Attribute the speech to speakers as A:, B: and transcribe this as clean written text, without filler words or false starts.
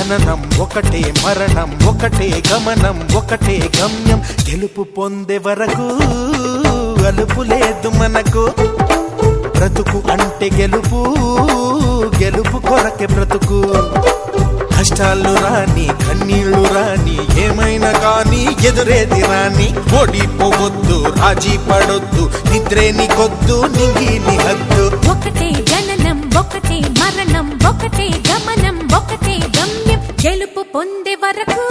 A: జననం ఒకటే మరణం ఒకటే గమనం ఒకటే గమ్యం గెలుపు పొందే వరకు అలుపు లేదు మనకు బ్రతుకు అంటే గెలుపు గెలుపు కొరకే బ్రతుకు కష్టాలు రాని కన్నీళ్లు రాని ఏమైనా కానీ ఎదురేది రాని ఓడిపోవద్దు రాజీ పడొద్దు నిద్రే నీకొద్దు నింగి నీ హద్దు
B: ఒకటే జననం ఒకటే మరణం ఒకటే గమనం ఒకటే గమ్యం గెలుపు పొందే వరకు